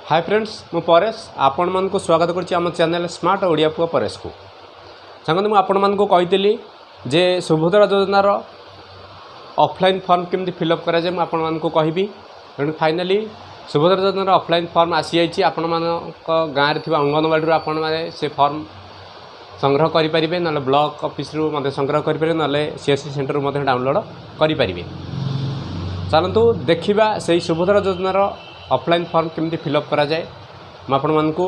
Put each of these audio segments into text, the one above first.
Hi friends मु परेश आपण मन को स्वागत करछि आम चैनल स्मार्ट ओडिया पुआ परेश को संगत मु आपण मन को कहितली जे सुभद्रा योजनार ऑफलाइन फॉर्म केमती फिलअप करा जाय मु आपण मन को कहबी तेणु फाइनली सुभद्रा योजनार ऑफलाइन फॉर्म आसी जाइछि आपण मन को गाँव रे थिबा अंगनवाड़ी आपण माने से फॉर्म संग्रह करि परिबे नले ब्लॉक ऑफिस रु मध्ये संग्रह करि परिबे नले सीएससी सेंटर रु मध्ये डाउनलोड करि परिबे। चलंतु देखिबा सेही सुभद्रा योजनार ऑफलाइन फॉर्म केमती फिलअप करा जाए आपण मानकू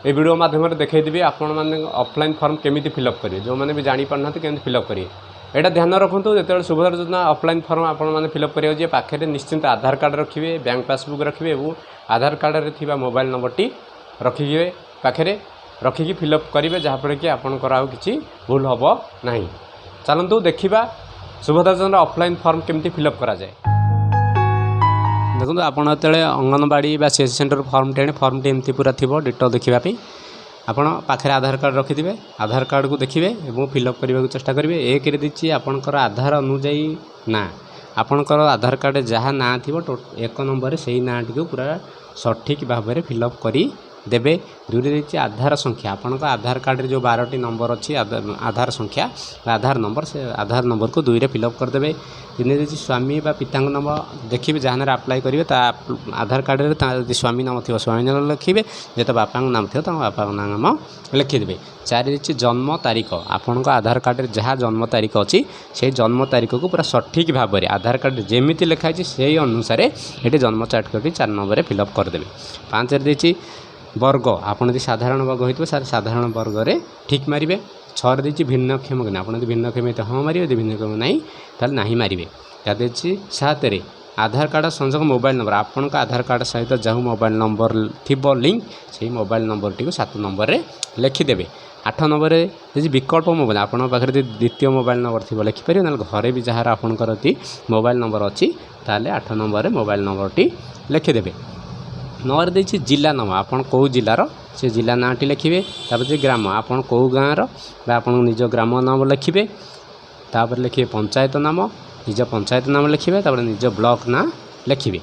ए वीडियो माध्यम देखा आपण मैंने ऑफलाइन फॉर्म केमी फिलअप करेंगे जो मैंने भी जानी पारना केमी फिलअप करेंगे यहाँ ध्यान रखुद जो सुभद्रा योजना ऑफलाइन फॉर्म आपण मैंने फिलअप करेंगे पाखे निश्चिंत आधार कार्ड रखिए बैंक पासबुक रखिए और आधार कार्ड रे थिबा मोबाइल नंबर टी रखिए पाखे रखिकी फिलअप करेंगे जहाँफल कि आपंकर आउ कि भूल हम ना। चलतु देखा सुभद्रा योजना ऑफलाइन फॉर्म केमी फिलअप करा जाए। देखो आपड़ जो anganwadi CSC centre form T एमती पूरा थी डिटो देखापी आपण पाखे आधार कार्ड रखिथे आधार कार्ड को देखिए और फिलअप करने को चेष्टा करेंगे। एक देती आपणकर आधार अनुजाई ना आपणकर आधार कार्ड जहाँ ना थी एक नंबर से ना टी पूरा सठिक भाव में फिलअप करी देबे। दुई देती आधार संख्या आपण आधार कार्ड जो 12टी नंबर अच्छी आधार संख्या आधार नंबर से आधार नंबर को दुई रे फिलअप करदे। तीन देती स्वामी बा पिता नंबर देखिए जहाँ आप्लाय करेंगे आधार कार्ड रे स्वामी नाम थी स्वामी नाम लिखे जो बापा नाम थी बापा नाम लिखिदे। 4 देती जन्म तारीख आपण आधार कार्ड जहाँ जन्म तारीख अच्छी से जन्म तारीख को पूरा सठिक भाव में आधार कार्ड जमी लिखाई से अनुसार ये जन्म चार्ट कर 4 नंबर फिलअप करदे। 5 देती वर्ग आपड़ यदि साधारण वर्ग हो साधारण वर्ग रे ठीक मारे। 6 देती भिन्नक्षम कि आपड़ भिन्नक्षम तो हाँ मारे यदि भिन्नक्षम ना ताल ना मारे। क्या देती 7 आधार कार्ड संजोग मोबाइल नंबर आपण आधार कार्ड सहित जो मोबाइल नंबर थी लिंक से मोबाइल नंबर टी 7 नंबर रे लिखिदेवे। 8 नंबर यदि विकल्प मोबाइल आपण पाखे द्वितीय मोबाइल नंबर थी लिखिपर ना घरे भी जहाँ आपंकर मोबाइल नंबर अच्छी ताले 8 नंबर मोबाइल नंबर टी लिखिदेवे। 9 देती जिला नाम आपन कौ जिलार से जिला ना टी लिखिए। तापर ग्राम आपन कौ गाँव आपन निज ग्राम नाम लिखिए। तापर लिखिए पंचायत नाम निज पंचायत नाम लिखिए। तापर निज ब्लॉक ना लिखिए।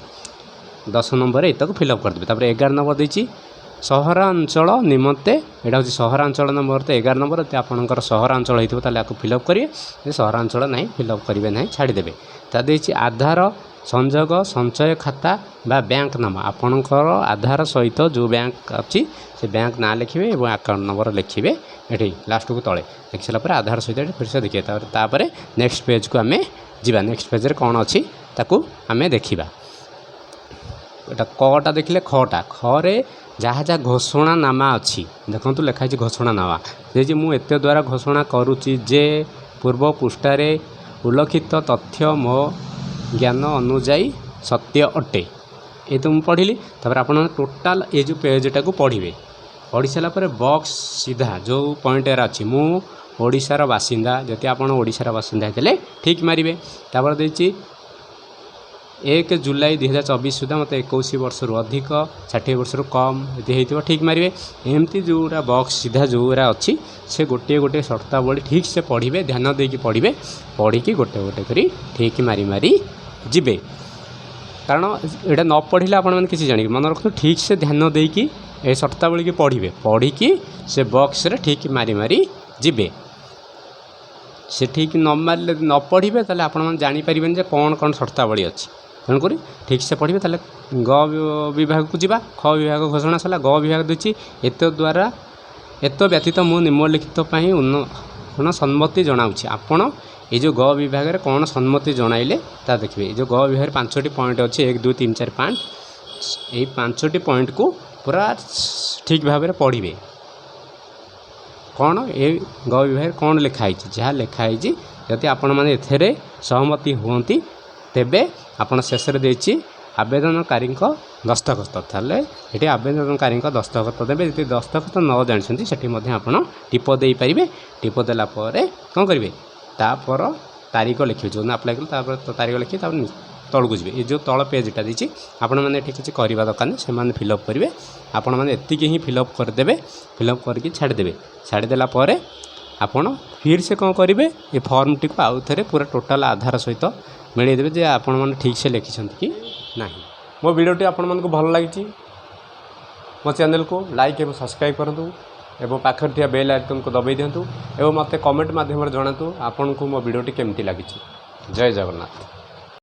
10 नंबर एतक फिलअप करदे। तापर 11 नंबर देती सहरांचल निमंते यहाँ हूँ सहरांचल नंबर तो 11 नंबर आपंकर सहरांचल होता फिलअप करेंगे सहरांचल ना फिलअप करेंगे ना छाड़देवे। ता देती आधार संजोग संचय खाता बा बैंक नाम आपणकर आधार सहित जो बैंक अच्छी से बैंक ना लिखिए और अकाउंट नंबर लिखिए ये लास्ट को तले लिखि सारापर आधार सहित फिर से देखिए। तापर नेक्स्ट पेज को आम जा नेक्स्ट पेज कौन अच्छी ताकू आम देखा। यहाँ कटा देखिले खटा खरे जहाँ जहाँ घोषणा नामा अच्छी देखूँ लिखाई घोषणा नामा जे मुझे द्वारा घोषणा करुच्ची जे पूर्व पृष्ठारे उल्लिखित तथ्य मो ज्ञान अनुजाई सत्य अटे ये तो मुझे पढ़ी। तापर आप टोटाल ये जो पेजटा को पढ़े पढ़ी सारापर बॉक्स सीधा जो पॉइंट अच्छी मु ओडिशार बासिंदा जति आप ओडिशार बासिंदा होते ठीक मारे। तापर देती 1 जुलाई 2024 सुधा मत 21 वर्ष अधिक 60 वर्ष कम ये हो ठीक मारे। एमती जोरा बॉक्स सीधा जोरा अच्छी से गोटे गोटे शर्तावली ठीक से पढ़े ध्यान देकी पढ़े पढ़ी गोटे गोटे करी ठीक मारी मारी जीवे। कारण यहाँ न पढ़े आपने किसी जान मन रखु ठीक से ध्यान देकी ए शर्तावली की पढ़े पढ़ी से बॉक्स रे ठीक मारी मारी जीवे। से ठीक न मारे न पढ़े ताले आपण जानीपर जे कौन कौन शर्तावली अच्छी तेणुक ठीक से पढ़े ताले ग विभाग को जीवा। ख विभाग घोषणा सारा ग विभाग देती एत द्वारा एत व्यतीत मु निम्नलिखित सम्मति जनाऊँगी आपण ये जो ग विभाग में कौन सम्मति जनाइले ता देखिए। जो ग विभाग 5टी पॉइंट अच्छे 1 2 3 4 5 यही 5टी पॉइंट को पूरा ठीक भाव में पढ़े कौन ये ग विभाग कौन लिखाई जहाँ लिखाई जदि आपण मैंने एथे सहमति हुंती तेबे आपण शेष देती आवेदनकारी दस्तखत ताले ये आवेदनकारी दस्तखत देवे। यदि दस्तखत न जानते से आप टीप दे पारे टीप देला कौन करेंगे तापर तारीख लिखिए जो अप्लाई कल तारीख लिखिए तलू जी ये जो तल पेजटा देती आपण मैंने किसी करवा दरकार से फिलअप करेंगे आपण मैंने एतिक ही फिलअप करदे फिलअप करके छाड़देवे। छाड़देला आपण फिर से कौन करेंगे ये फॉर्म टी को आउ थे पूरा टोटाल आधार सहित मिलदेवे जे आपण मैंने ठीक से लिखिं कि ना। मो वीडियोटी आपण मन को भल लगी मो चैनल को लाइक और सब्सक्राइब करूँ एवं पाखर थिया बेल आइकन को दबाई दिंतु एवं मत कमेंट माध्यम जनातु आपन को मो वीडियोटी केमती लगी। जय जगन्नाथ।